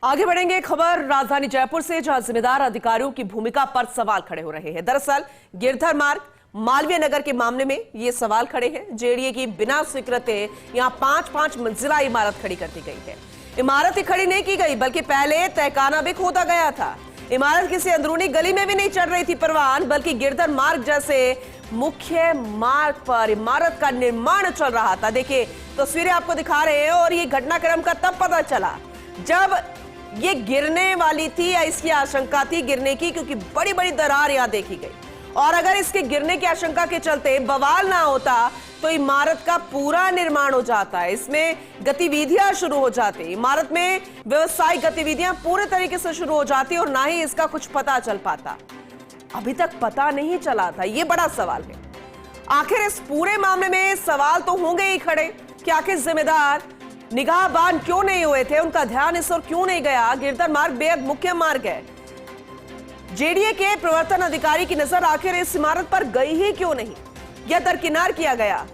आगे बढ़ेंगे खबर राजधानी जयपुर से, जहां जिम्मेदार अधिकारियों की भूमिका पर सवाल खड़े हो रहे हैं। दरअसल गिरधर मार्ग मालवीय नगर के मामले में ये सवाल खड़े हैं। जेडीए की बिना स्वीकृति यहां 5-5 मंजिला इमारत खड़ी कर दी गई है। इमारत ही खड़ी नहीं की गई बल्कि पहले तहखाना भी खोदा गया था। इमारत किसी अंदरूनी गली में भी नहीं चढ़ रही थी परवान, बल्कि गिरधर मार्ग जैसे मुख्य मार्ग पर इमारत का निर्माण चल रहा था। देखिए तस्वीरें आपको दिखा रहे हैं और ये घटनाक्रम का तब पता चला जब ये गिरने वाली थी या इसकी आशंका थी गिरने की, क्योंकि बड़ी बड़ी दरार यहां देखी गई। और अगर इसके गिरने की आशंका के चलते बवाल ना होता तो इमारत का पूरा निर्माण हो जाता, इसमें गतिविधियां शुरू हो जाती, इमारत में व्यवसायिक गतिविधियां पूरे तरीके से शुरू हो जाती और ना ही इसका कुछ पता चल पाता। अभी तक पता नहीं चला था, यह बड़ा सवाल है। आखिर इस पूरे मामले में सवाल तो होंगे ही खड़े कि आखिर जिम्मेदार निगाहबान क्यों नहीं हुए थे, उनका ध्यान इस ओर क्यों नहीं गया। गिरधर मार्ग बेहद मुख्य मार्ग है। जेडीए के प्रवर्तन अधिकारी की नजर आखिर इस इमारत पर गई ही क्यों नहीं, यह दरकिनार किया गया।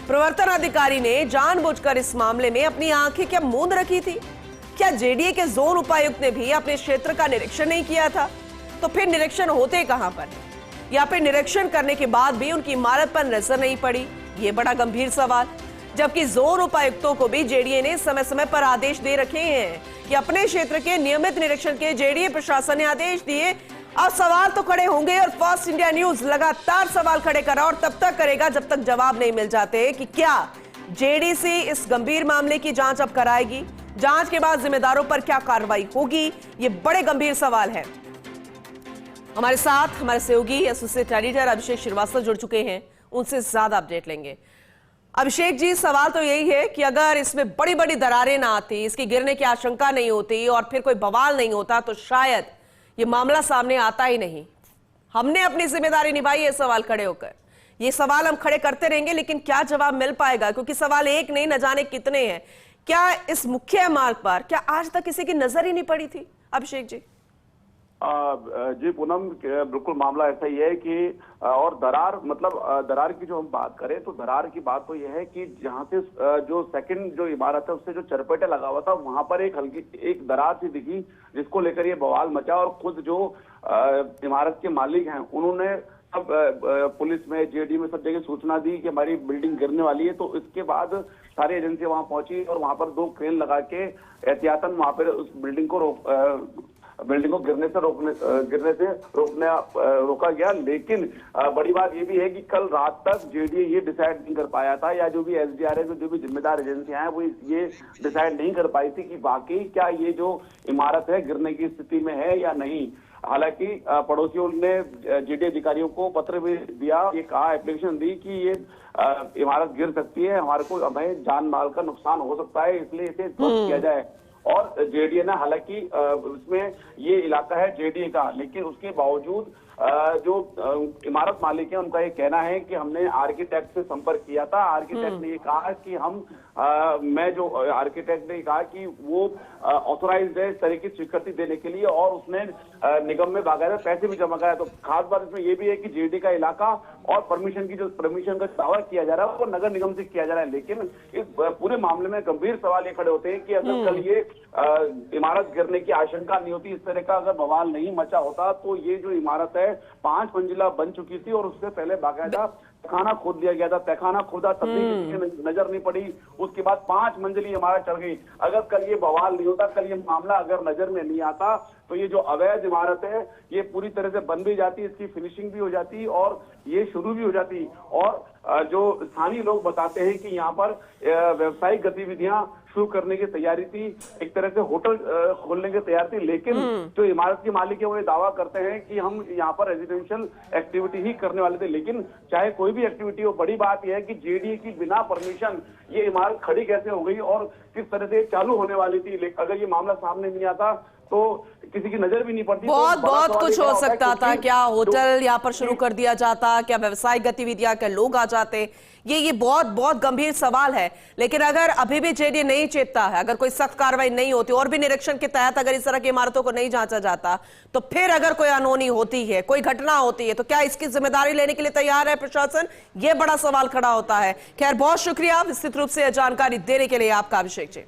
प्रवर्तन अधिकारी ने जानबूझकर इस मामले में अपनी आंखें क्या मूंद रखी थी? क्या जेडीए के जोन उपायुक्त ने भी अपने क्षेत्र का निरीक्षण नहीं किया था? तो फिर निरीक्षण होते कहां पर, या फिर निरीक्षण करने के बाद भी उनकी इमारत पर नजर नहीं पड़ी? यह बड़ा गंभीर सवाल। जबकि जोन उपायुक्तों को भी जेडीए ने समय समय पर आदेश दे रखे हैं कि अपने क्षेत्र के नियमित निरीक्षण के जेडीए प्रशासन ने आदेश दिए। अब सवाल तो खड़े होंगे और फर्स्ट इंडिया न्यूज लगातार सवाल खड़े कर रहा और तब तक करेगा जब तक जवाब नहीं मिल जाते कि क्या जेडीसी इस गंभीर मामले की जांच अब कराएगी, जांच के बाद जिम्मेदारों पर क्या कार्रवाई होगी। ये बड़े गंभीर सवाल है। हमारे साथ हमारे सहयोगी एसोसिएट एडिटर अभिषेक श्रीवास्तव जुड़ चुके हैं, उनसे ज्यादा अपडेट लेंगे। अभिषेक जी, सवाल तो यही है कि अगर इसमें बड़ी बड़ी दरारें ना आती, इसकी गिरने की आशंका नहीं होती और फिर कोई बवाल नहीं होता तो शायद ये मामला सामने आता ही नहीं। हमने अपनी जिम्मेदारी निभाई है सवाल खड़े होकर। ये सवाल हम खड़े करते रहेंगे, लेकिन क्या जवाब मिल पाएगा? क्योंकि सवाल एक नहीं, न जाने कितने हैं। क्या इस मुख्य मार्ग पर क्या आज तक किसी की नजर ही नहीं पड़ी थी? अभिषेक जी। जी पूनम, बिल्कुल मामला ऐसा ही है कि और दरार मतलब दरार की जो हम बात करें तो दरार की बात तो यह है कि जहां से जो सेकंड जो इमारत है उससे जो चरपेटा लगा हुआ था वहां पर एक हल्की एक दरार सी दिखी, जिसको लेकर ये बवाल मचा। और खुद जो इमारत के मालिक हैं उन्होंने सब पुलिस में, जेडी में सब जगह सूचना दी कि हमारी बिल्डिंग गिरने वाली है। तो इसके बाद सारी एजेंसी वहां पहुंची और वहां पर 2 क्रेन लगा के एहतियातन वहां पर उस बिल्डिंग को गिरने से रोका गया। लेकिन बड़ी बात ये भी है कि कल रात तक जेडीए ये डिसाइड नहीं कर पाया था, या जो भी एसडीआरएफ जो भी जिम्मेदार एजेंसियां हैं वो ये डिसाइड नहीं कर पाई थी कि वाकई क्या ये जो इमारत है गिरने की स्थिति में है या नहीं। हालांकि पड़ोसियों ने जेडीए अधिकारियों को पत्र भी दिया, ये कहा, एप्लीकेशन दी कि ये इमारत गिर सकती है, हमें जान माल का नुकसान हो सकता है, इसलिए इसे ध्वस्त किया जाए। और जेडीए ने, हालांकि उसमें ये इलाका है जेडीए का, लेकिन उसके बावजूद जो इमारत मालिक है उनका ये कहना है कि हमने आर्किटेक्ट से संपर्क किया था। आर्किटेक्ट ने ये कहा कि आर्किटेक्ट ने कहा कि वो ऑथोराइज्ड है इस तरह की स्वीकृति देने के लिए, और उसने निगम में बाकायदा पैसे भी जमा कराया। तो खास बात इसमें ये भी है कि जेडी का इलाका और परमिशन का दावा किया जा रहा है वो नगर निगम से किया जा रहा है। लेकिन इस पूरे मामले में गंभीर सवाल ये खड़े होते हैं कि अगर कल ये इमारत गिरने की आशंका नहीं होती, इस तरह का अगर बवाल नहीं मचा होता, तो ये जो इमारत है 5 मंजिला बन चुकी थी और उससे पहले बाकायदा तहखाना खोद लिया गया था। तहखाना खोदा तब भी किसी की नजर नहीं पड़ी, उसके बाद 5 मंजिली इमारत चढ़ गई। अगर कल ये बवाल नहीं होता, कल ये मामला अगर नजर में नहीं आता, तो ये जो अवैध इमारत है ये पूरी तरह से बन भी जाती, इसकी फिनिशिंग भी हो जाती और ये शुरू भी हो जाती। और जो स्थानीय लोग बताते हैं कि यहाँ पर व्यवसायिक गतिविधियां शुरू करने की तैयारी थी, एक तरह से होटल खोलने की तैयारी थी। लेकिन जो इमारत के मालिक है वो ये दावा करते हैं कि हम यहाँ पर रेजिडेंशियल एक्टिविटी ही करने वाले थे। लेकिन चाहे कोई भी एक्टिविटी हो, बड़ी बात यह है कि जेडीए की बिना परमिशन ये इमारत खड़ी कैसे हो गई और किस तरह से चालू होने वाली थी। अगर ये मामला सामने नहीं आता तो किसी की नजर भी नहीं पड़ती। बहुत कुछ हो सकता था। क्या होटल यहाँ पर शुरू कर दिया जाता, क्या व्यवसायिक गतिविधियां, क्या लोग आ जाते, ये बहुत गंभीर सवाल है। लेकिन अगर अभी भी जेडीए नहीं चेतता है, अगर कोई सख्त कार्रवाई नहीं होती और भी निरीक्षण के तहत अगर इस तरह की इमारतों को नहीं जांचा जाता, तो फिर अगर कोई अनहोनी होती है, कोई घटना होती है, तो क्या इसकी जिम्मेदारी लेने के लिए तैयार है प्रशासन? ये बड़ा सवाल खड़ा होता है। खैर, बहुत शुक्रिया विस्तृत रूप से जानकारी देने के लिए आपका, अभिषेक जी।